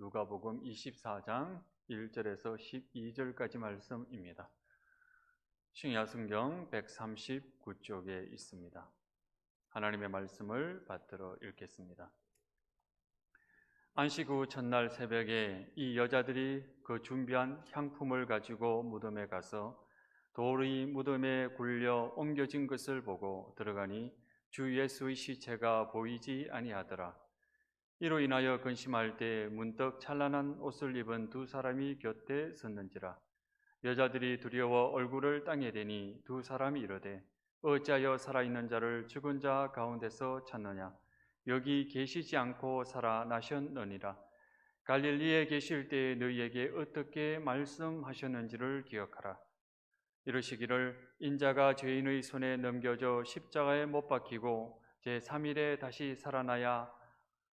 누가복음 24장 1절에서 12절까지 말씀입니다. 신약성경 139쪽에 있습니다. 하나님의 말씀을 받들어 읽겠습니다. 안식 후 첫날 새벽에 이 여자들이 그 준비한 향품을 가지고 무덤에 가서 돌이 무덤에 굴려 옮겨진 것을 보고 들어가니 주 예수의 시체가 보이지 아니하더라. 이로 인하여 근심할 때 문득 찬란한 옷을 입은 두 사람이 곁에 섰는지라. 여자들이 두려워 얼굴을 땅에 대니 두 사람이 이르되 어찌하여 살아있는 자를 죽은 자 가운데서 찾느냐. 여기 계시지 않고 살아나셨느니라. 갈릴리에 계실 때 너희에게 어떻게 말씀하셨는지를 기억하라. 이르시기를 인자가 죄인의 손에 넘겨져 십자가에 못 박히고 제3일에 다시 살아나야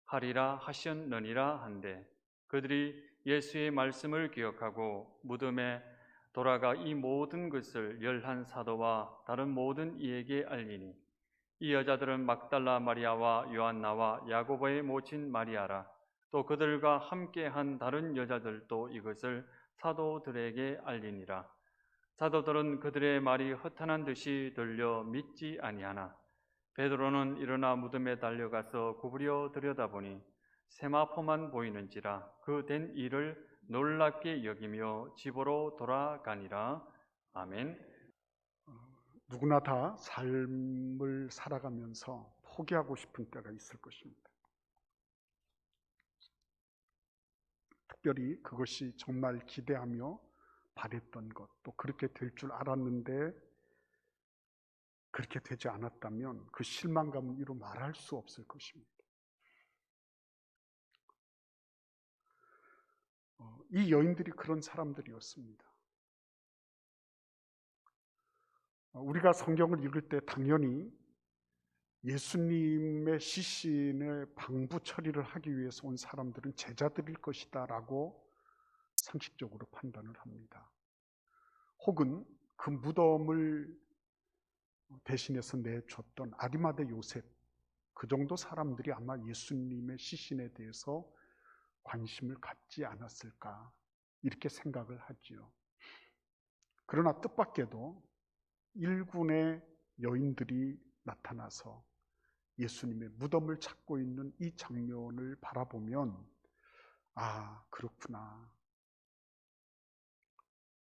하리라 하셨느니라 한데, 그들이 예수의 말씀을 기억하고 무덤에 돌아가 이 모든 것을 11 사도와 다른 모든 이에게 알리니, 이 여자들은 막달라 마리아와 요한나와 야고보의 모친 마리아라. 또 그들과 함께한 다른 여자들도 이것을 사도들에게 알리니라. 사도들은 그들의 말이 허탄한 듯이 들려 믿지 아니하나 베드로는 일어나 무덤에 달려가서 구부려 들여다보니 세마포만 보이는지라. 그 된 일을 놀랍게 여기며 집으로 돌아가니라. 아멘. 누구나 다 삶을 살아가면서 포기하고 싶은 때가 있을 것입니다. 특별히 그것이 정말 기대하며 바랬던 것, 또 그렇게 될 줄 알았는데 그렇게 되지 않았다면 그 실망감은 이루 말할 수 없을 것입니다. 이 여인들이 그런 사람들이었습니다. 우리가 성경을 읽을 때 당연히 예수님의 시신의 방부 처리를 하기 위해서 온 사람들은 제자들일 것이다 라고 상식적으로 판단을 합니다. 혹은 그 무덤을 대신해서 내줬던 아리마대 요셉, 그 정도 사람들이 아마 예수님의 시신에 대해서 관심을 갖지 않았을까 이렇게 생각을 하지요. 그러나 뜻밖에도 일군의 여인들이 나타나서 예수님의 무덤을 찾고 있는 이 장면을 바라보면 그렇구나.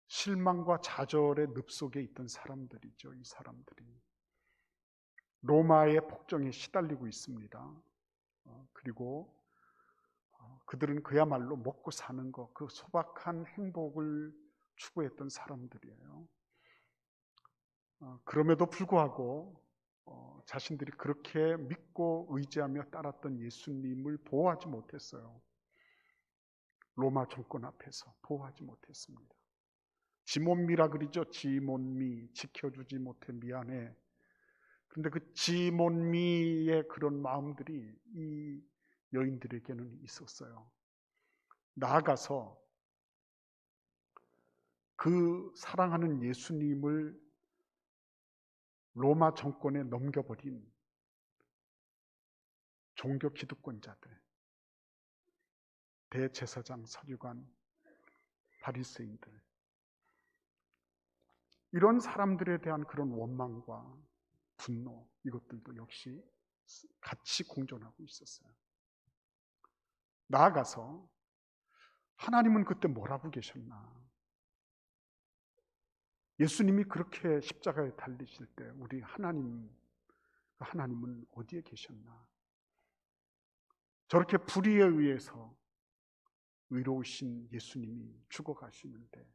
실망과 좌절의 늪 속에 있던 사람들이죠. 이 사람들이 로마의 폭정에 시달리고 있습니다. 그리고 그들은 그야말로 먹고 사는 것, 그 소박한 행복을 추구했던 사람들이에요. 그럼에도 불구하고 자신들이 그렇게 믿고 의지하며 따랐던 예수님을 보호하지 못했어요. 로마 정권 앞에서 보호하지 못했습니다. 지몬미라 그러죠. 지몬미, 지켜주지 못해 미안해. 그런데 그 지몬미의 그런 마음들이 이 여인들에게는 있었어요. 나아가서 그 사랑하는 예수님을 로마 정권에 넘겨버린 종교 기득권자들, 대제사장, 서기관, 바리새인들, 이런 사람들에 대한 그런 원망과 분노, 이것들도 역시 같이 공존하고 있었어요. 나아가서 하나님은 그때 뭐라고 계셨나? 예수님이 그렇게 십자가에 달리실 때 우리 하나님은 어디에 계셨나? 저렇게 불의에 의해서 의로우신 예수님이 죽어가시는데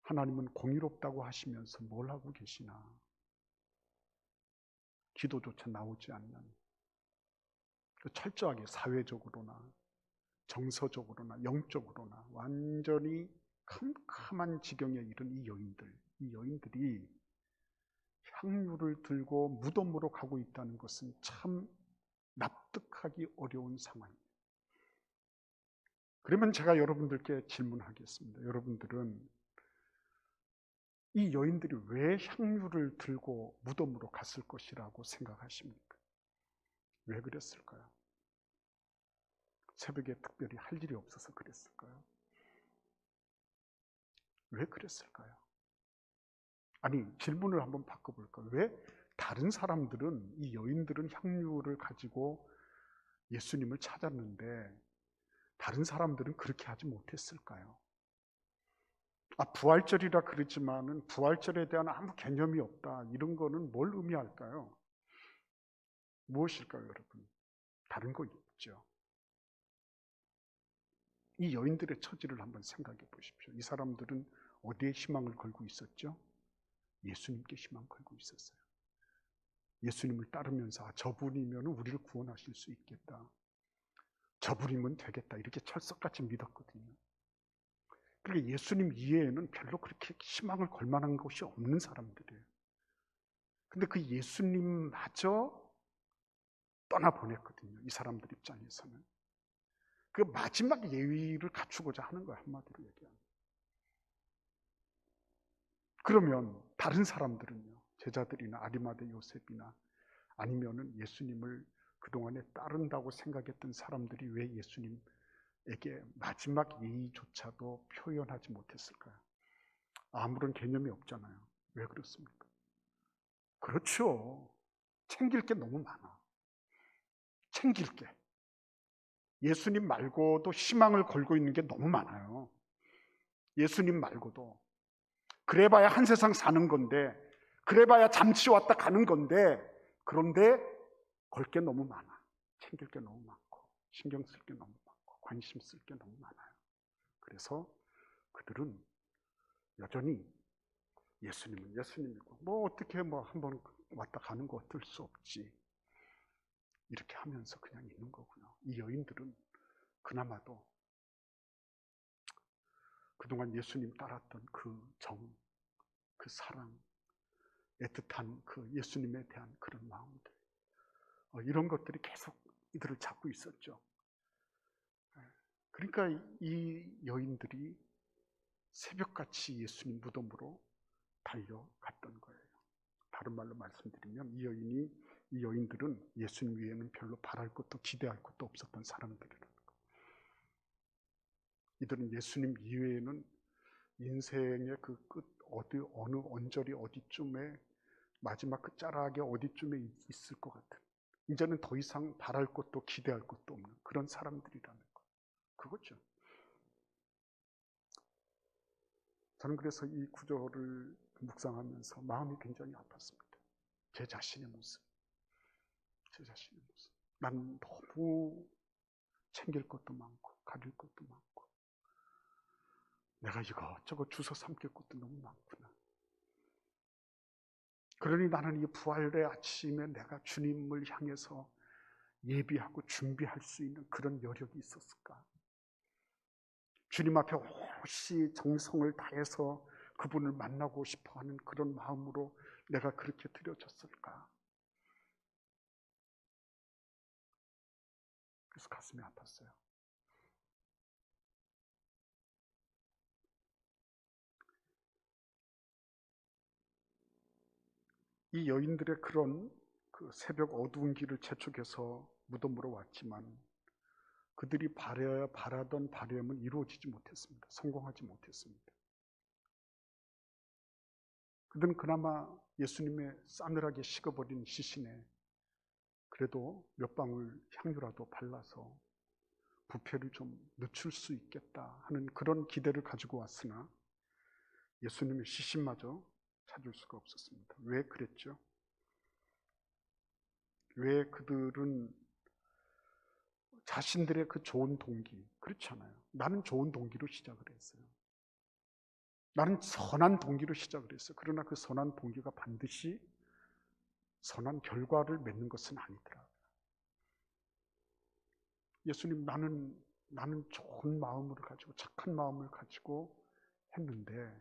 하나님은 공의롭다고 하시면서 뭘 하고 계시나? 기도조차 나오지 않는, 철저하게 사회적으로나 정서적으로나 영적으로나 완전히 캄캄한 지경에 이른 이 여인들이 향유를 들고 무덤으로 가고 있다는 것은 참 납득하기 어려운 상황이에요. 그러면 제가 여러분들께 질문하겠습니다. 여러분들은 이 여인들이 왜 향유를 들고 무덤으로 갔을 것이라고 생각하십니까? 왜 그랬을까요? 새벽에 특별히 할 일이 없어서 그랬을까요? 왜 그랬을까요? 아니, 질문을 한번 바꿔볼까요? 왜 다른 사람들은, 이 여인들은 향유를 가지고 예수님을 찾았는데 다른 사람들은 그렇게 하지 못했을까요? 부활절이라 그러지만은 부활절에 대한 아무 개념이 없다, 이런 거는 뭘 의미할까요? 무엇일까요, 여러분? 다른 거 있죠. 이 여인들의 처지를 한번 생각해 보십시오. 이 사람들은 어디에 희망을 걸고 있었죠? 예수님께 희망 걸고 있었어요. 예수님을 따르면서 저분이면 우리를 구원하실 수 있겠다, 저분이면 되겠다, 이렇게 철석같이 믿었거든요. 그러니까 예수님 이외에는 별로 그렇게 희망을 걸 만한 것이 없는 사람들이에요. 근데 그 예수님마저 떠나보냈거든요, 이 사람들 입장에서는. 그 마지막 예의를 갖추고자 하는 거예요, 한마디로 얘기하면. 그러면 다른 사람들은요, 제자들이나 아리마대 요셉이나 아니면은 예수님을 그동안에 따른다고 생각했던 사람들이 왜 예수님에게 마지막 예의조차도 표현하지 못했을까요? 아무런 개념이 없잖아요. 왜 그렇습니까? 그렇죠. 챙길 게 너무 많아. 챙길 게. 예수님 말고도 희망을 걸고 있는 게 너무 많아요. 예수님 말고도. 그래봐야 한 세상 사는 건데, 그래봐야 잠시 왔다 가는 건데, 그런데 걸 게 너무 많아. 챙길 게 너무 많고, 신경 쓸 게 너무 많고, 관심 쓸 게 너무 많아요. 그래서 그들은 여전히 예수님은 예수님이고, 어떻게 한번 왔다 가는 거 어쩔 수 없지, 이렇게 하면서 그냥 있는 거고요. 이 여인들은 그나마도 그동안 예수님 따랐던 그 정, 그 사랑, 애틋한 그 예수님에 대한 그런 마음들, 이런 것들이 계속 이들을 잡고 있었죠. 그러니까 이 여인들이 새벽같이 예수님 무덤으로 달려갔던 거예요. 다른 말로 말씀드리면 이 여인들은 예수님 위에는 별로 바랄 것도 기대할 것도 없었던 사람들이라는 거예요. 이들은 예수님 이외에는 인생의 그 끝, 어느 언저리 어디쯤에, 마지막 그 자락에 어디쯤에 있을 것 같은, 이제는 더 이상 바랄 것도 기대할 것도 없는 그런 사람들이라는 거, 그거죠. 저는 그래서 이 구절을 묵상하면서 마음이 굉장히 아팠습니다. 제 자신의 모습. 난 너무 챙길 것도 많고 가릴 것도 많고 내가 이것저것 주워 삼킬 것도 너무 많구나. 그러니 나는 이 부활의 아침에 내가 주님을 향해서 예비하고 준비할 수 있는 그런 여력이 있었을까? 주님 앞에 오롯이 정성을 다해서 그분을 만나고 싶어하는 그런 마음으로 내가 그렇게 드려졌을까? 그래서 가슴이 아팠어요. 이 여인들의 그런 그 새벽 어두운 길을 재촉해서 무덤으로 왔지만 그들이 바라던 바램은 이루어지지 못했습니다. 성공하지 못했습니다. 그들은 그나마 예수님의 싸늘하게 식어버린 시신에 그래도 몇 방울 향유라도 발라서 부패를 좀 늦출 수 있겠다 하는 그런 기대를 가지고 왔으나 예수님의 시신마저 찾을 수가 없었습니다. 왜 그랬죠? 왜 그들은 자신들의 그 좋은 동기, 그렇잖아요. 나는 좋은 동기로 시작을 했어요. 나는 선한 동기로 시작을 했어요. 그러나 그 선한 동기가 반드시 선한 결과를 맺는 것은 아니더라고요. 예수님, 나는 좋은 마음을 가지고 착한 마음을 가지고 했는데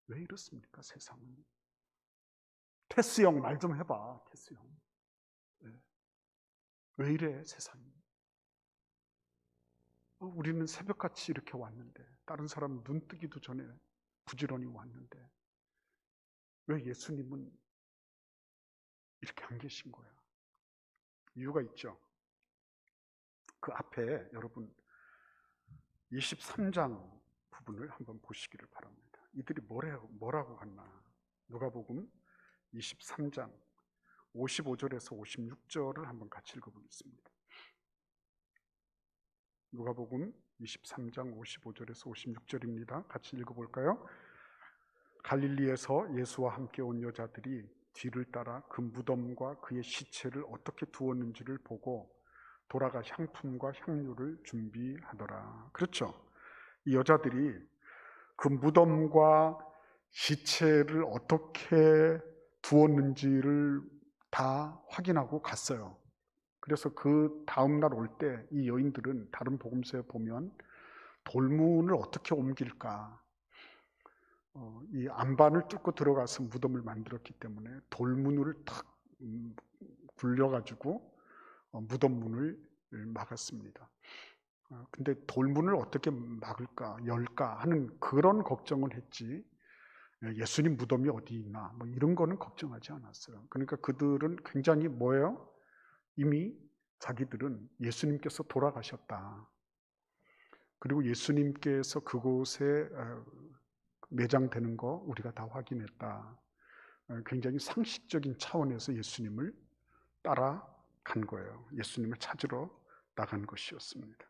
왜 이렇습니까, 세상은? 테스 형 말 좀 해봐, 테스 형. 왜 이래, 세상이? 우리는 새벽같이 이렇게 왔는데, 다른 사람 눈 뜨기도 전에 부지런히 왔는데 왜 예수님은 이렇게 안 계신 거야? 이유가 있죠. 그 앞에 여러분 23장 부분을 한번 보시기를 바랍니다. 이들이 뭐라고 했나? 누가복음 23장 55절에서 56절을 한번 같이 읽어보겠습니다. 누가복음 23장 55절에서 56절입니다. 같이 읽어볼까요? 갈릴리에서 예수와 함께 온 여자들이 뒤를 따라 그 무덤과 그의 시체를 어떻게 두었는지를 보고 돌아가 향품과 향료를 준비하더라. 그렇죠? 이 여자들이 그 무덤과 시체를 어떻게 두었는지를 다 확인하고 갔어요. 그래서 그 다음날 올 때 이 여인들은 다른 복음서에 보면 돌문을 어떻게 옮길까, 이 안반을 뚫고 들어가서 무덤을 만들었기 때문에 돌문을 탁 굴려가지고 무덤 문을 막았습니다. 근데 돌문을 어떻게 막을까, 열까 하는 그런 걱정을 했지, 예수님 무덤이 어디 있나 뭐 이런 거는 걱정하지 않았어요. 그러니까 그들은 굉장히 뭐예요? 이미 자기들은 예수님께서 돌아가셨다, 그리고 예수님께서 그곳에 매장되는 거 우리가 다 확인했다, 굉장히 상식적인 차원에서 예수님을 따라간 거예요. 예수님을 찾으러 나간 것이었습니다.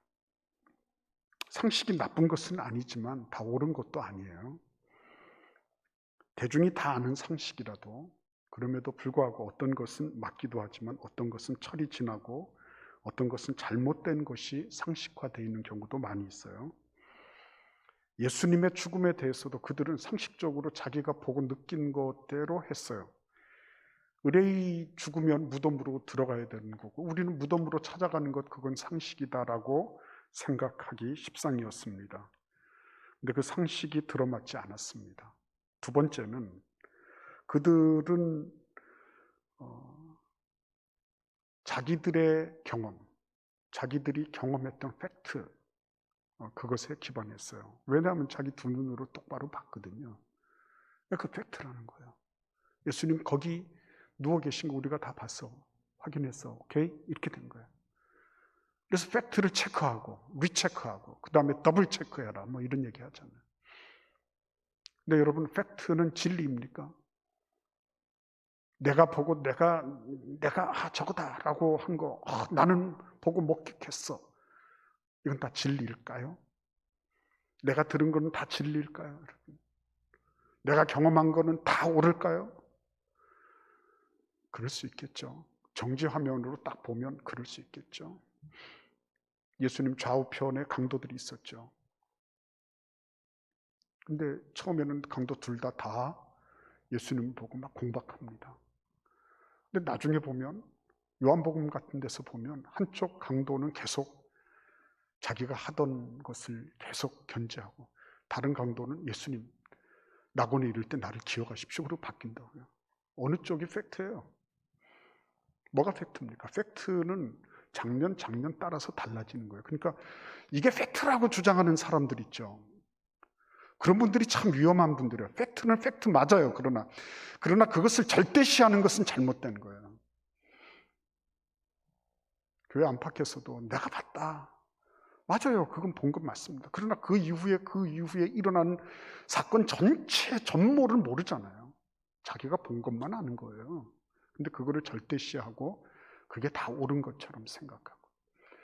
상식이 나쁜 것은 아니지만 다 옳은 것도 아니에요. 대중이 다 아는 상식이라도 그럼에도 불구하고 어떤 것은 맞기도 하지만 어떤 것은 철이 지나고 어떤 것은 잘못된 것이 상식화되어 있는 경우도 많이 있어요. 예수님의 죽음에 대해서도 그들은 상식적으로 자기가 보고 느낀 것대로 했어요. 의뢰이 죽으면 무덤으로 들어가야 되는 거고 우리는 무덤으로 찾아가는 것, 그건 상식이다라고 생각하기 십상이었습니다. 근데 그 상식이 들어맞지 않았습니다. 두 번째는 그들은 자기들의 경험, 자기들이 경험했던 팩트, 그것에 기반했어요. 왜냐하면 자기 두 눈으로 똑바로 봤거든요. 그 팩트라는 거예요. 예수님 거기 누워 계신 거 우리가 다 봤어, 확인했어, 오케이? 이렇게 된 거예요. 그래서 팩트를 체크하고 리체크하고 그 다음에 더블 체크해라 뭐 이런 얘기 하잖아요. 근데 여러분, 팩트는 진리입니까? 내가 보고 내가 저거다라고 한 거, 나는 보고 목격했어, 이건 다 진리일까요? 내가 들은 거는 다 진리일까요? 내가 경험한 거는 다 옳을까요? 그럴 수 있겠죠. 정지 화면으로 딱 보면 그럴 수 있겠죠. 예수님 좌우편에 강도들이 있었죠. 근데 처음에는 강도 둘 다 예수님 보고 막 공박합니다. 근데 나중에 보면 요한복음 같은 데서 보면 한쪽 강도는 계속 자기가 하던 것을 계속 견제하고 다른 강도는 예수님 낙원에 이를 때 나를 기억하십시오로 바뀐다고요. 어느 쪽이 팩트예요? 뭐가 팩트입니까? 팩트는 장면 따라서 달라지는 거예요. 그러니까 이게 팩트라고 주장하는 사람들 있죠. 그런 분들이 참 위험한 분들이에요. 팩트는 팩트 맞아요. 그러나 그것을 절대시하는 것은 잘못된 거예요. 교회 안팎에서도 내가 봤다, 맞아요, 그건 본 것 맞습니다. 그러나 그 이후에 일어난 사건 전체 전모를 모르잖아요. 자기가 본 것만 아는 거예요. 근데 그거를 절대시하고 그게 다 옳은 것처럼 생각하고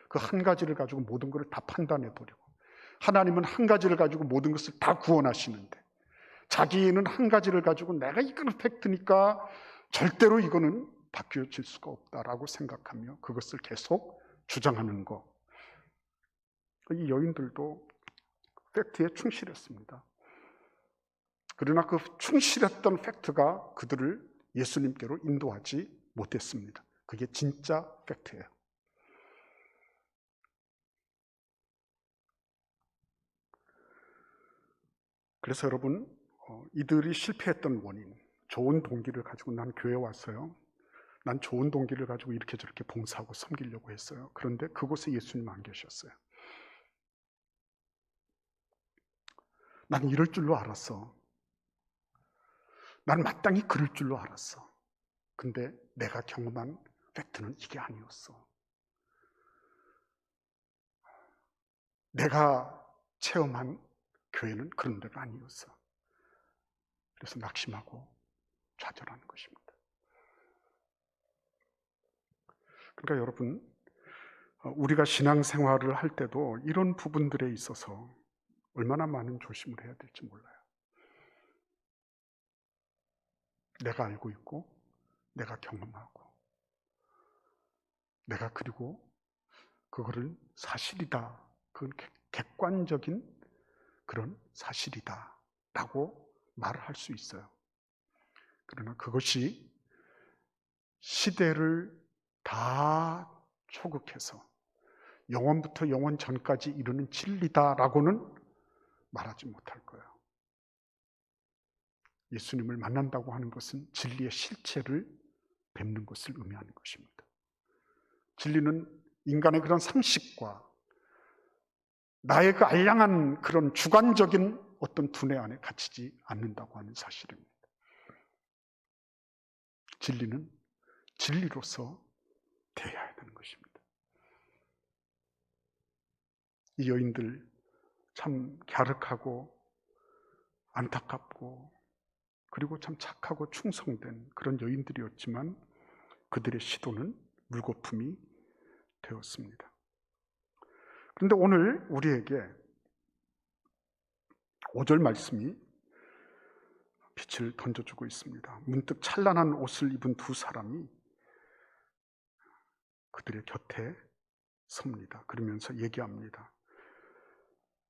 그 한 가지를 가지고 모든 것을 다 판단해 버리고, 하나님은 한 가지를 가지고 모든 것을 다 구원하시는데 자기는 한 가지를 가지고 내가 이거는 팩트니까 절대로 이거는 바뀌어질 수가 없다라고 생각하며 그것을 계속 주장하는 거. 이 여인들도 팩트에 충실했습니다. 그러나 그 충실했던 팩트가 그들을 예수님께로 인도하지 못했습니다. 그게 진짜 팩트예요. 그래서 여러분, 이들이 실패했던 원인, 좋은 동기를 가지고 난 교회 왔어요, 난 좋은 동기를 가지고 이렇게 저렇게 봉사하고 섬기려고 했어요. 그런데 그곳에 예수님 안 계셨어요. 난 이럴 줄로 알았어, 난 마땅히 그럴 줄로 알았어. 근데 내가 경험한 팩트는 이게 아니었어. 내가 체험한 교회는 그런 데가 아니었어. 그래서 낙심하고 좌절하는 것입니다. 그러니까 여러분, 우리가 신앙생활을 할 때도 이런 부분들에 있어서 얼마나 많은 조심을 해야 될지 몰라요. 내가 알고 있고, 내가 경험하고, 내가 그리고 그거를 사실이다, 그건 객관적인 그런 사실이다 라고 말을 할 수 있어요. 그러나 그것이 시대를 다 초극해서 영원부터 영원 전까지 이르는 진리다라고는 말하지 못할 거예요. 예수님을 만난다고 하는 것은 진리의 실체를 뵙는 것을 의미하는 것입니다. 진리는 인간의 그런 상식과 나의 그 알량한 그런 주관적인 어떤 두뇌 안에 갇히지 않는다고 하는 사실입니다. 진리는 진리로서 대해야 되는 것입니다. 이 여인들 참 갸륵하고 안타깝고 그리고 참 착하고 충성된 그런 여인들이었지만 그들의 시도는 물거품이 되었습니다. 그런데 오늘 우리에게 5절 말씀이 빛을 던져주고 있습니다. 문득 찬란한 옷을 입은 두 사람이 그들의 곁에 섭니다. 그러면서 얘기합니다.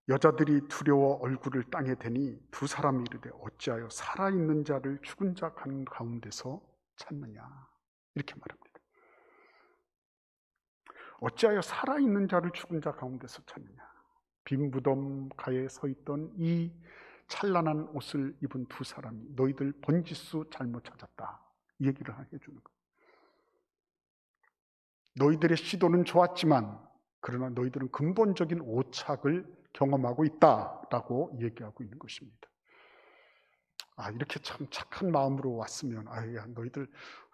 여자들이 두려워 얼굴을 땅에 대니 두 사람이 이르되 어찌하여 살아있는 자를 죽은 자 가운데서 찾느냐, 이렇게 말합니다. 어찌하여 살아있는 자를 죽은 자 가운데서 찾느냐. 빈 무덤 가에 서 있던 이 찬란한 옷을 입은 두 사람이 너희들 번지수 잘못 찾았다, 이 얘기를 해주는 거예요. 너희들의 시도는 좋았지만 그러나 너희들은 근본적인 오착을 경험하고 있다라고 얘기하고 있는 것입니다. 이렇게 참 착한 마음으로 왔으면 야, 너희들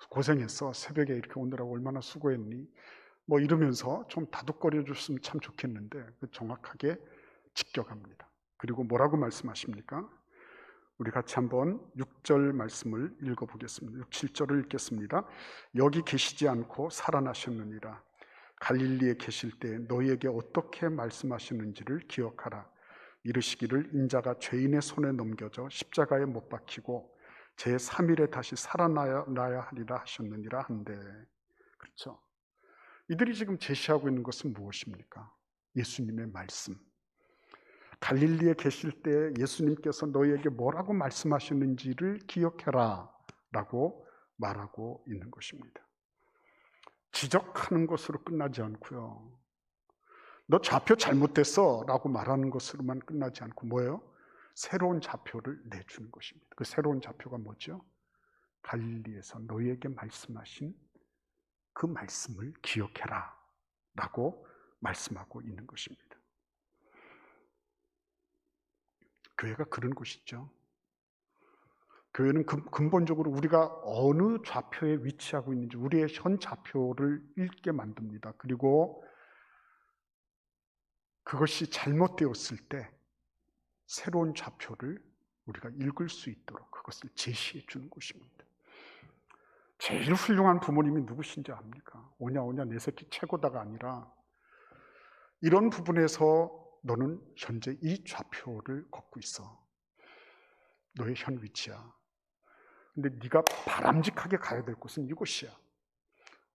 고생했어, 새벽에 이렇게 오느라고 얼마나 수고했니, 뭐 이러면서 좀 다독거려 줬으면 참 좋겠는데 정확하게 직격합니다. 그리고 뭐라고 말씀하십니까? 우리 같이 한번 6절 말씀을 읽어보겠습니다. 6, 7절을 읽겠습니다. 여기 계시지 않고 살아나셨느니라. 갈릴리에 계실 때 너희에게 어떻게 말씀하시는지를 기억하라. 이르시기를 인자가 죄인의 손에 넘겨져 십자가에 못 박히고 제3일에 다시 살아나야 하리라 하셨느니라 한데, 그렇죠? 이들이 지금 제시하고 있는 것은 무엇입니까? 예수님의 말씀. 갈릴리에 계실 때 예수님께서 너희에게 뭐라고 말씀하셨는지를 기억해라 라고 말하고 있는 것입니다. 지적하는 것으로 끝나지 않고요, 너 좌표 잘못됐어 라고 말하는 것으로만 끝나지 않고 뭐예요? 새로운 좌표를 내주는 것입니다. 그 새로운 좌표가 뭐죠? 갈릴리에서 너희에게 말씀하신 그 말씀을 기억해라 라고 말씀하고 있는 것입니다. 교회가 그런 곳이죠. 교회는 근본적으로 우리가 어느 좌표에 위치하고 있는지 우리의 현 좌표를 읽게 만듭니다. 그리고 그것이 잘못되었을 때 새로운 좌표를 우리가 읽을 수 있도록 그것을 제시해 주는 것입니다. 제일 훌륭한 부모님이 누구신지 압니까? 오냐 내 새끼 최고다가 아니라 이런 부분에서 너는 현재 이 좌표를 걷고 있어. 너의 현 위치야. 근데 네가 바람직하게 가야 될 곳은 이곳이야.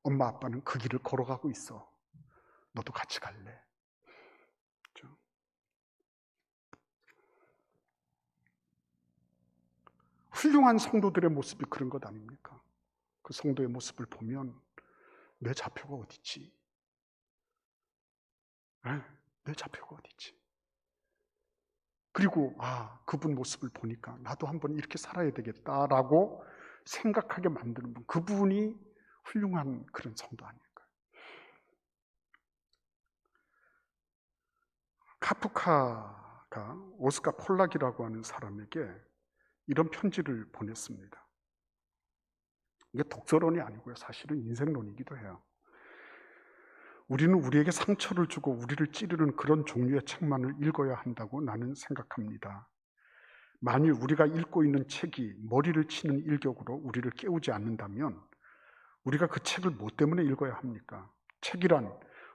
엄마 아빠는 그 길을 걸어가고 있어. 너도 같이 갈래? 그렇죠? 훌륭한 성도들의 모습이 그런 것 아닙니까? 그 성도의 모습을 보면 내 좌표가 어디지? 내 좌표가 어디지? 그리고 그분 모습을 보니까 나도 한번 이렇게 살아야 되겠다라고 생각하게 만드는 분, 그분이 훌륭한 그런 성도 아닐까요? 카프카가 오스카 폴락이라고 하는 사람에게 이런 편지를 보냈습니다. 이게 독서론이 아니고요, 사실은 인생론이기도 해요. 우리는 우리에게 상처를 주고 우리를 찌르는 그런 종류의 책만을 읽어야 한다고 나는 생각합니다. 만일 우리가 읽고 있는 책이 머리를 치는 일격으로 우리를 깨우지 않는다면 우리가 그 책을 뭐 때문에 읽어야 합니까? 책이란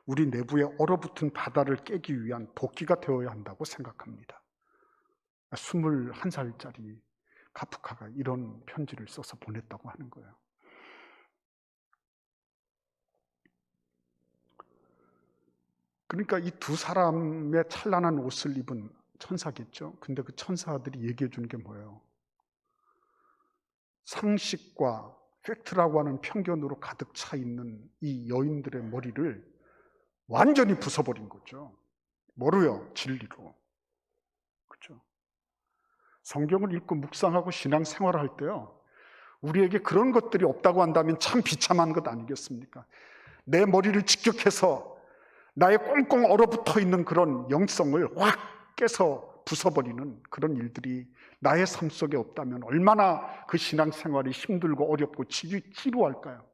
우리 내부에 얼어붙은 바다를 깨기 위한 도끼가 되어야 한다고 생각합니다. 21살짜리 카프카가 이런 편지를 써서 보냈다고 하는 거예요. 그러니까 이 두 사람의 찬란한 옷을 입은 천사겠죠. 근데 그 천사들이 얘기해 주는 게 뭐예요? 상식과 팩트라고 하는 편견으로 가득 차 있는 이 여인들의 머리를 완전히 부숴버린 거죠. 뭐로요? 진리로. 그렇죠? 성경을 읽고 묵상하고 신앙생활을 할 때요, 우리에게 그런 것들이 없다고 한다면 참 비참한 것 아니겠습니까? 내 머리를 직격해서 나의 꽁꽁 얼어붙어 있는 그런 영성을 확 깨서 부숴버리는 그런 일들이 나의 삶 속에 없다면 얼마나 그 신앙생활이 힘들고 어렵고 지루할까요?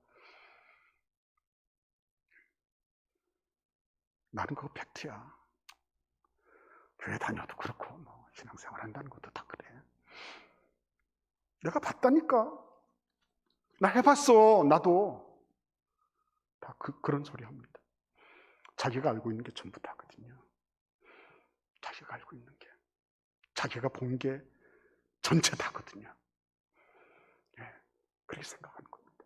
나는 그거 팩트야. 교회 다녀도 그렇고 뭐 신앙생활 한다는 것도 다 그래. 내가 봤다니까. 나 해봤어. 나도. 다 그런 소리 합니다. 자기가 알고 있는 게 전부 다거든요. 자기가 알고 있는 게, 자기가 본 게 전체 다거든요. 예, 그렇게 생각하는 겁니다.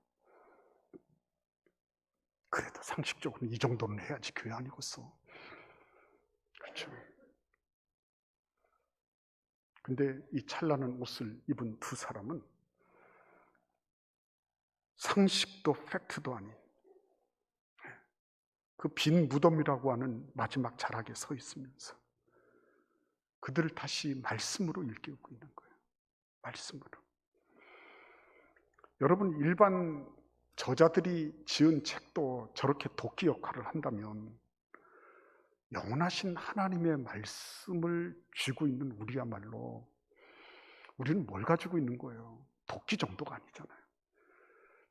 그래도 상식적으로 이 정도는 해야지 교회 아니겠어. 그렇죠. 근데 이 찬란한 옷을 입은 두 사람은 상식도 팩트도 아닌 그 빈 무덤이라고 하는 마지막 자락에 서 있으면서 그들을 다시 말씀으로 일깨우고 있는 거예요. 말씀으로. 여러분, 일반 저자들이 지은 책도 저렇게 도끼 역할을 한다면 영원하신 하나님의 말씀을 쥐고 있는 우리야말로 우리는 뭘 가지고 있는 거예요? 도끼 정도가 아니잖아요.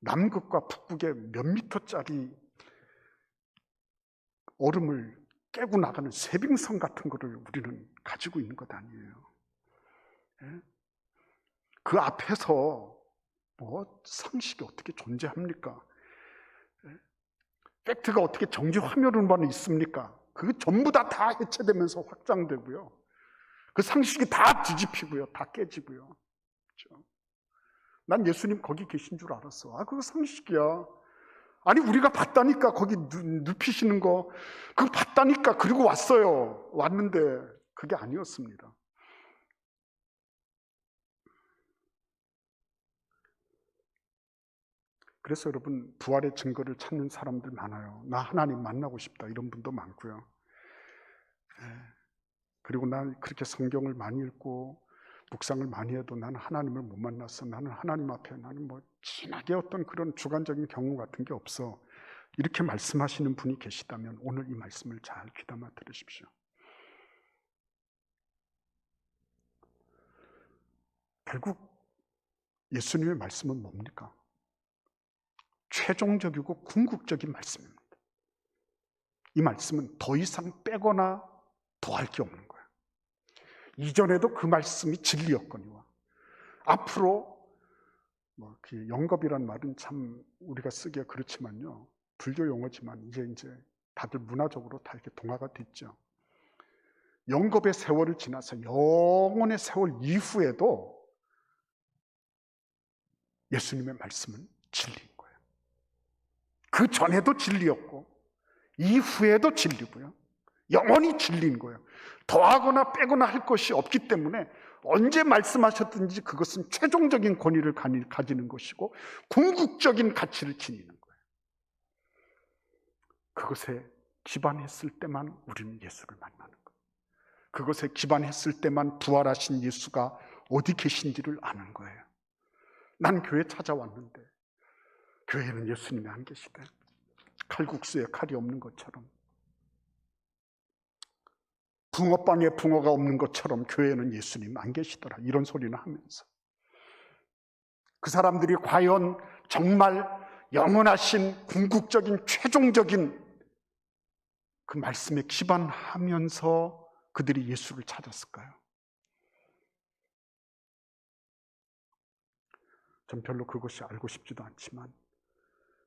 남극과 북극의 몇 미터짜리 얼음을 깨고 나가는 세빙선 같은 거를 우리는 가지고 있는 것 아니에요. 예? 그 앞에서 뭐 상식이 어떻게 존재합니까? 예? 팩트가 어떻게 정지 화면으로만 있습니까? 그게 전부 다 해체되면서 확장되고요. 그 상식이 다 뒤집히고요. 다 깨지고요. 그렇죠? 난 예수님 거기 계신 줄 알았어. 그거 상식이야. 아니, 우리가 봤다니까. 거기 눕히시는 거 그거 봤다니까. 그리고 왔어요. 왔는데 그게 아니었습니다. 그래서 여러분, 부활의 증거를 찾는 사람들 많아요. 나 하나님 만나고 싶다 이런 분도 많고요. 그리고 난 그렇게 성경을 많이 읽고 묵상을 많이 해도 나는 하나님을 못 만났어. 나는 하나님 앞에 나는 뭐 진하게 어떤 그런 주관적인 경험 같은 게 없어. 이렇게 말씀하시는 분이 계시다면 오늘 이 말씀을 잘 귀담아 들으십시오. 결국 예수님의 말씀은 뭡니까? 최종적이고 궁극적인 말씀입니다. 이 말씀은 더 이상 빼거나 더할 게 없는 거예요. 이전에도 그 말씀이 진리였거니와 앞으로 뭐 영겁이란 말은 참 우리가 쓰기가 그렇지만요, 불교 용어지만 이제 다들 문화적으로 다 이렇게 동화가 됐죠. 영겁의 세월을 지나서 영원의 세월 이후에도 예수님의 말씀은 진리인 거예요. 그 전에도 진리였고 이후에도 진리고요. 영원히 진리인 거예요. 더하거나 빼거나 할 것이 없기 때문에 언제 말씀하셨든지 그것은 최종적인 권위를 가지는 것이고 궁극적인 가치를 지니는 거예요. 그것에 기반했을 때만 우리는 예수를 만나는 거예요. 그것에 기반했을 때만 부활하신 예수가 어디 계신지를 아는 거예요. 난 교회 찾아왔는데 교회는 예수님이 안 계시대. 칼국수에 칼이 없는 것처럼, 붕어빵에 붕어가 없는 것처럼 교회는 예수님 안 계시더라. 이런 소리는 하면서 그 사람들이 과연 정말 영원하신 궁극적인 최종적인 그 말씀에 기반하면서 그들이 예수를 찾았을까요? 전 별로 그것이 알고 싶지도 않지만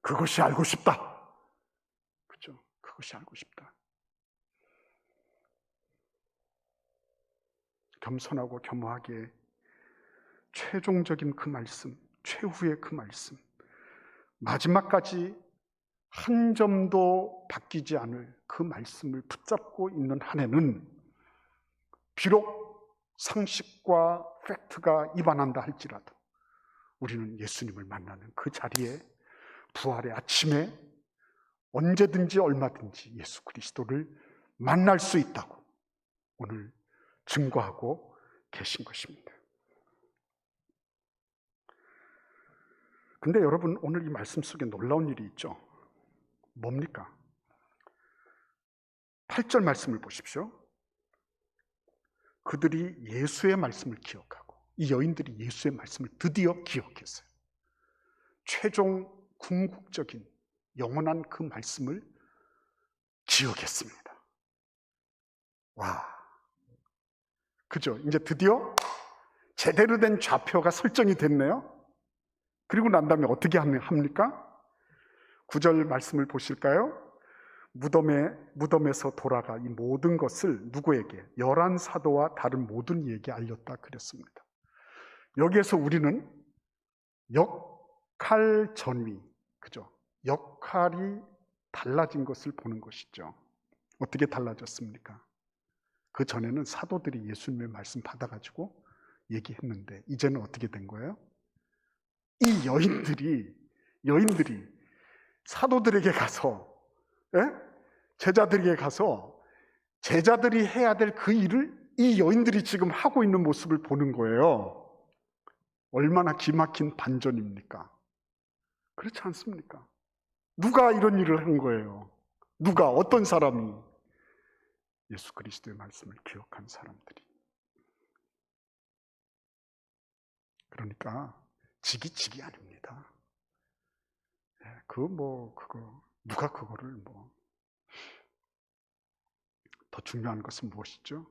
그것이 알고 싶다. 그죠? 그것이 알고 싶다. 겸손하고 겸허하게 최종적인 그 말씀, 최후의 그 말씀, 마지막까지 한 점도 바뀌지 않을 그 말씀을 붙잡고 있는 한 해는 비록 상식과 팩트가 위반한다 할지라도 우리는 예수님을 만나는 그 자리에 부활의 아침에 언제든지 얼마든지 예수 그리스도를 만날 수 있다고 오늘 증거하고 계신 것입니다. 근데 여러분, 오늘 이 말씀 속에 놀라운 일이 있죠. 뭡니까? 8절 말씀을 보십시오. 그들이 예수의 말씀을 기억하고, 이 여인들이 예수의 말씀을 드디어 기억했어요. 최종 궁극적인 영원한 그 말씀을 기억했습니다. 와, 그죠? 이제 드디어 제대로 된 좌표가 설정이 됐네요. 그리고 난 다음에 어떻게 합니까? 9절 말씀을 보실까요? 무덤에서 돌아가 이 모든 것을 누구에게? 11사도와 다른 모든 이에게 알렸다 그랬습니다. 여기에서 우리는 역할 전위, 그죠? 역할이 달라진 것을 보는 것이죠. 어떻게 달라졌습니까? 그 전에는 사도들이 예수님의 말씀 받아가지고 얘기했는데 이제는 어떻게 된 거예요? 이 여인들이 사도들에게 가서, 제자들에게 가서 제자들이 해야 될 그 일을 이 여인들이 지금 하고 있는 모습을 보는 거예요. 얼마나 기막힌 반전입니까? 그렇지 않습니까? 누가 이런 일을 한 거예요? 누가, 어떤 사람이? 예수 그리스도의 말씀을 기억한 사람들이. 그러니까 지기 아닙니다. 누가 그거를 더 중요한 것은 무엇이죠?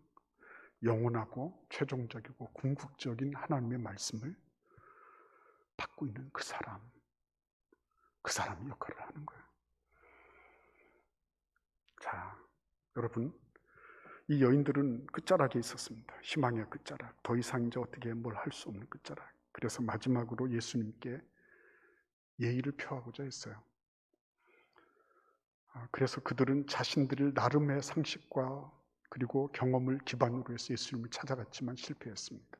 영원하고 최종적이고 궁극적인 하나님의 말씀을 받고 있는 그 사람이 역할을 하는 거예요. 자, 여러분, 이 여인들은 끝자락에 있었습니다. 희망의 끝자락. 더 이상 이제 어떻게 뭘 할 수 없는 끝자락. 그래서 마지막으로 예수님께 예의를 표하고자 했어요. 그래서 그들은 자신들의 나름의 상식과 그리고 경험을 기반으로 해서 예수님을 찾아갔지만 실패했습니다.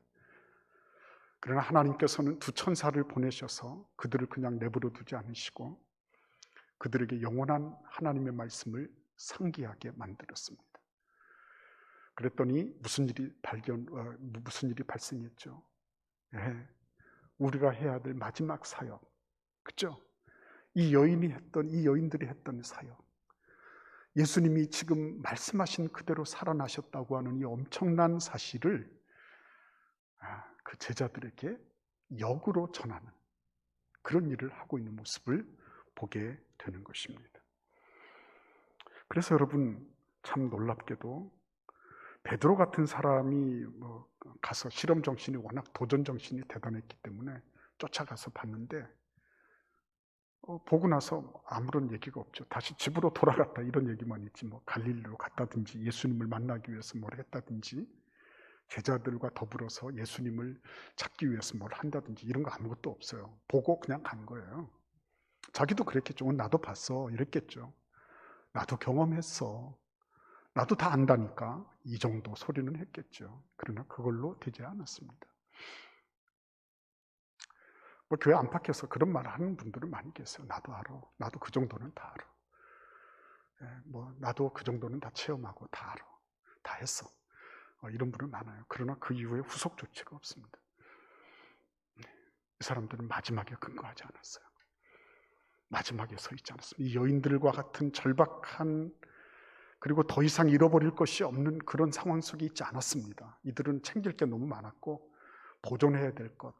그러나 하나님께서는 두 천사를 보내셔서 그들을 그냥 내버려 두지 않으시고 그들에게 영원한 하나님의 말씀을 상기하게 만들었습니다. 그랬더니 무슨 일이 발생했죠? 우리가 해야 될 마지막 사역, 그죠? 이 여인들이 했던 사역, 예수님이 지금 말씀하신 그대로 살아나셨다고 하는 이 엄청난 사실을 그 제자들에게 역으로 전하는 그런 일을 하고 있는 모습을 보게 되는 것입니다. 그래서 여러분, 참 놀랍게도 베드로 같은 사람이 가서 실험 정신이 워낙 도전 정신이 대단했기 때문에 쫓아가서 봤는데 보고 나서 아무런 얘기가 없죠. 다시 집으로 돌아갔다 이런 얘기만 있지 갈릴리로 갔다든지 예수님을 만나기 위해서 뭘 했다든지 제자들과 더불어서 예수님을 찾기 위해서 뭘 한다든지 이런 거 아무것도 없어요. 보고 그냥 간 거예요. 자기도 그랬겠죠. 나도 봤어 이랬겠죠. 나도 경험했어. 나도 다 안다니까 이 정도 소리는 했겠죠. 그러나 그걸로 되지 않았습니다. 교회 안팎에서 그런 말을 하는 분들은 많이 계세요. 나도 알아. 나도 그 정도는 다 알아. 나도 그 정도는 다 체험하고 다 알아. 다 했어. 이런 분은 많아요. 그러나 그 이후에 후속 조치가 없습니다. 이 사람들은 마지막에 근거하지 않았어요. 마지막에 서 있지 않았습니다. 이 여인들과 같은 절박한 그리고 더 이상 잃어버릴 것이 없는 그런 상황 속에 있지 않았습니다. 이들은 챙길 게 너무 많았고 보존해야 될 것,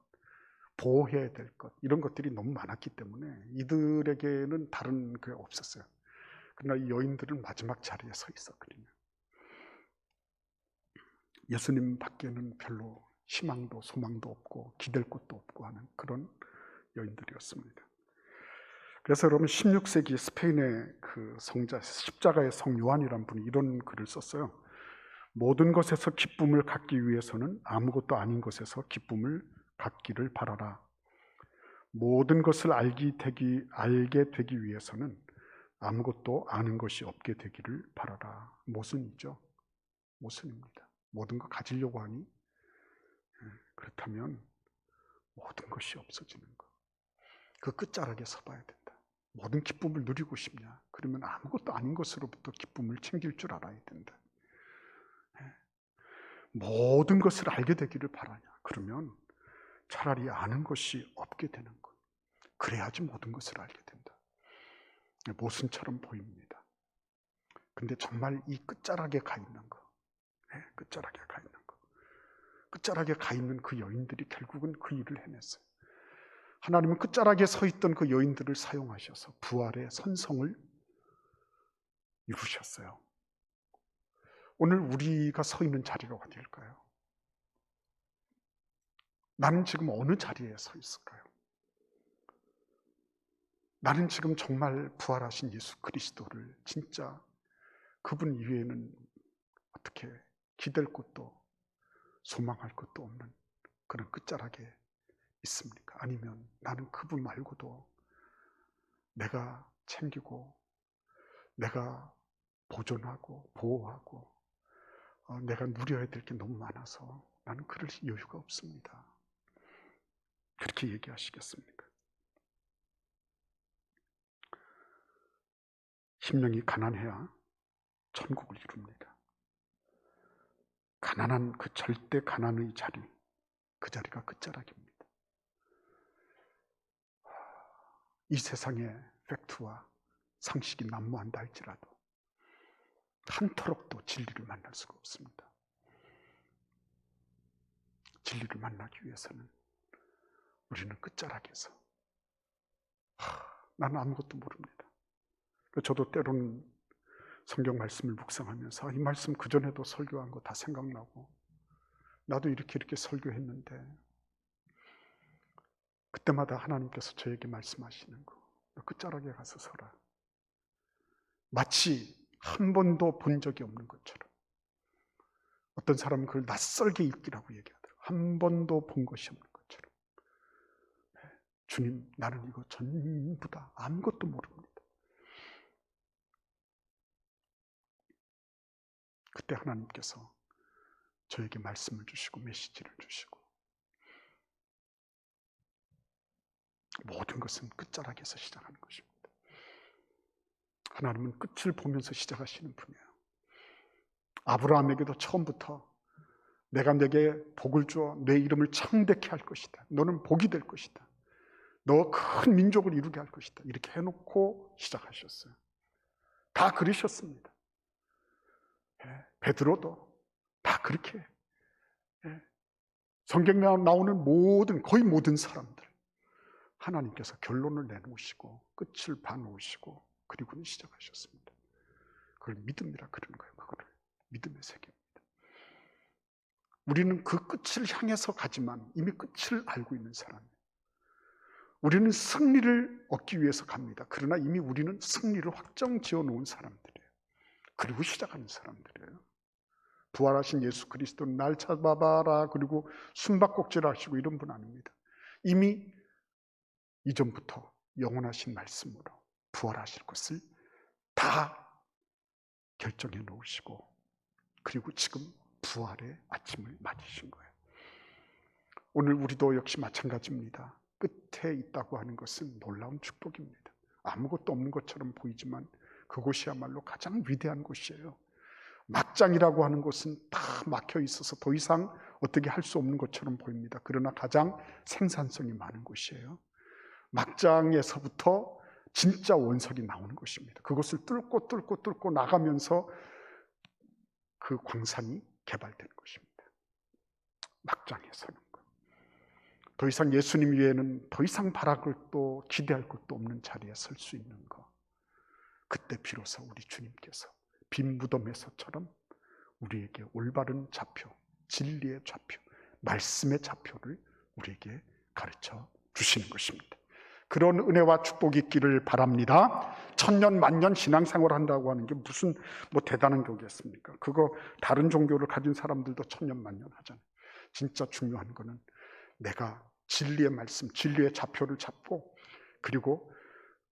보호해야 될 것 이런 것들이 너무 많았기 때문에 이들에게는 다른 게 없었어요. 그러나 이 여인들은 마지막 자리에 서 있었거든요. 예수님 밖에는 별로 희망도 소망도 없고 기댈 곳도 없고 하는 그런 여인들이었습니다. 그래서 여러분 16세기 스페인의 그 성자 십자가의 성 요한이라는 분이 이런 글을 썼어요. 모든 것에서 기쁨을 갖기 위해서는 아무것도 아닌 것에서 기쁨을 갖기를 바라라. 모든 것을 알게 되기 위해서는 아무것도 아는 것이 없게 되기를 바라라. 모순이죠. 모순입니다. 모든 거 가지려고 하니 그렇다면 모든 것이 없어지는 거. 그 끝자락에 서봐야 된다. 모든 기쁨을 누리고 싶냐? 그러면 아무것도 아닌 것으로부터 기쁨을 챙길 줄 알아야 된다. 모든 것을 알게 되기를 바라냐? 그러면 차라리 아는 것이 없게 되는 것. 그래야지 모든 것을 알게 된다. 모순처럼 보입니다. 근데 정말 이 끝자락에 가 있는 거, 끝자락에 가 있는 거, 끝자락에 가 있는 그 여인들이 결국은 그 일을 해냈어요. 하나님은 끝자락에 서 있던 그 여인들을 사용하셔서 부활의 선성을 이루셨어요. 오늘 우리가 서 있는 자리가 어디일까요? 나는 지금 어느 자리에 서 있을까요? 나는 지금 정말 부활하신 예수 그리스도를 진짜 그분 이외에는 어떻게 기댈 곳도 소망할 것도 없는 그런 끝자락에 있습니까? 아니면 나는 그분 말고도 내가 챙기고 내가 보존하고 보호하고 내가 누려야 될 게 너무 많아서 나는 그럴 여유가 없습니다. 그렇게 얘기하시겠습니까? 심령이 가난해야 천국을 이룹니다. 가난한 그 절대 가난의 자리, 그 자리가 끝자락입니다. 이 세상의 팩트와 상식이 난무한다 할지라도 한터럭도 진리를 만날 수가 없습니다. 진리를 만나기 위해서는 우리는 끝자락에서 나는 아무것도 모릅니다. 저도 때로는 성경 말씀을 묵상하면서 이 말씀 그전에도 설교한 거 다 생각나고 나도 이렇게 설교했는데 그때마다 하나님께서 저에게 말씀하시는 거 끝자락에 가서 서라. 마치 한 번도 본 적이 없는 것처럼 어떤 사람은 그걸 낯설게 읽기라고 얘기하더라고요. 한 번도 본 것이 없는 것처럼 주님 나는 이거 전부 다 아무것도 모릅니다. 그때 하나님께서 저에게 말씀을 주시고 메시지를 주시고 모든 것은 끝자락에서 시작하는 것입니다. 하나님은 끝을 보면서 시작하시는 분이에요. 아브라함에게도 처음부터 내가 내게 복을 주어 내 이름을 창대케 할 것이다. 너는 복이 될 것이다. 너 큰 민족을 이루게 할 것이다. 이렇게 해놓고 시작하셨어요. 다 그러셨습니다. 베드로도 다 그렇게 성경에 나오는 거의 모든 사람들 하나님께서 결론을 내놓으시고 끝을 봐놓으시고 그리고는 시작하셨습니다. 그걸 믿음이라 그러는 거예요. 그거를 믿음의 세계입니다. 우리는 그 끝을 향해서 가지만 이미 끝을 알고 있는 사람이에요. 우리는 승리를 얻기 위해서 갑니다. 그러나 이미 우리는 승리를 확정 지어 놓은 사람들이에요. 그리고 시작하는 사람들이에요. 부활하신 예수 그리스도는 날 찾아봐라 그리고 숨바꼭질 하시고 이런 분 아닙니다. 이미 이전부터 영원하신 말씀으로 부활하실 것을 다 결정해 놓으시고 그리고 지금 부활의 아침을 맞으신 거예요. 오늘 우리도 역시 마찬가지입니다. 끝에 있다고 하는 것은 놀라운 축복입니다. 아무것도 없는 것처럼 보이지만 그곳이야말로 가장 위대한 곳이에요. 막장이라고 하는 것은 다 막혀 있어서 더 이상 어떻게 할 수 없는 것처럼 보입니다. 그러나 가장 생산성이 많은 곳이에요. 막장에서부터 진짜 원석이 나오는 것입니다. 그것을 뚫고 나가면서 그 광산이 개발되는 것입니다. 막장에 서는 것. 더 이상 예수님 외에는 더 이상 바랄 것도 기대할 것도 없는 자리에 설 수 있는 것. 그때 비로소 우리 주님께서 빈 무덤에서처럼 우리에게 올바른 좌표, 진리의 좌표, 말씀의 좌표를 우리에게 가르쳐 주시는 것입니다. 그런 은혜와 축복이 있기를 바랍니다. 천년 만년 신앙생활 한다고 하는 게 무슨 대단한 교겠습니까? 그거 다른 종교를 가진 사람들도 천년 만년 하잖아요. 진짜 중요한 거는 내가 진리의 말씀, 진리의 좌표를 잡고 그리고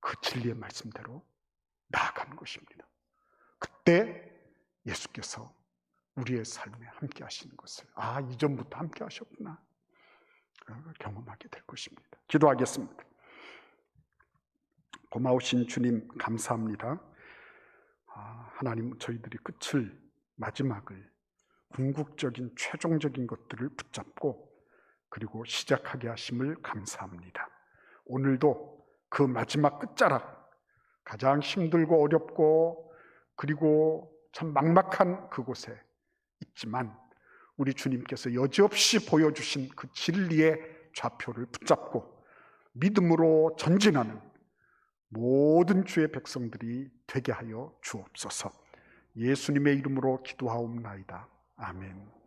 그 진리의 말씀대로 나아가는 것입니다. 그때 예수께서 우리의 삶에 함께 하시는 것을 이전부터 함께 하셨구나 경험하게 될 것입니다. 기도하겠습니다. 고마우신 주님 감사합니다. 하나님, 저희들이 끝을, 마지막을, 궁극적인 최종적인 것들을 붙잡고 그리고 시작하게 하심을 감사합니다. 오늘도 그 마지막 끝자락, 가장 힘들고 어렵고 그리고 참 막막한 그곳에 있지만 우리 주님께서 여지없이 보여주신 그 진리의 좌표를 붙잡고 믿음으로 전진하는 모든 주의 백성들이 되게 하여 주옵소서. 예수님의 이름으로 기도하옵나이다. 아멘.